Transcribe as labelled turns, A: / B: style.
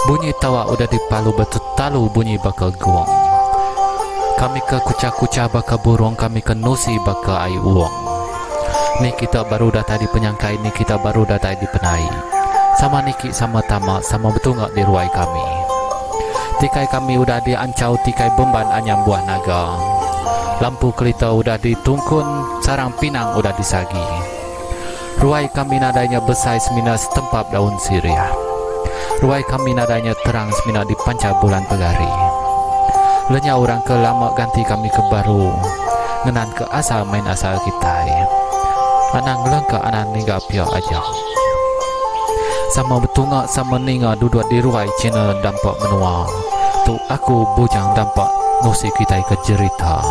A: Bunyi tawa udah dipalu betul talu bunyi bakal guang. Kami ke kucah-kucah baka burung, kami ke nusi baka ai uang. Ni kita baru datang di penyangkai, ni kita baru datang di penai. Sama niki sama tama, sama betul ngak di ruai kami. Tikai kami udah diancau, tikai beban anyam buah naga. Lampu kelita udah ditungkun, sarang pinang udah disagi. Ruai kami nadanya besai semina setempap daun sirih. Ruai kami nadanya terang semina di panca bulan pegari. Lenya orang ke lama ganti kami ke baru, ngenan ke asal main asal kita. Anang lengka anang ningga pia aja. Sama betunga sama ninga duduk di ruai Cina dampak menua. Tu aku bujang dampak nusi kita ke cerita.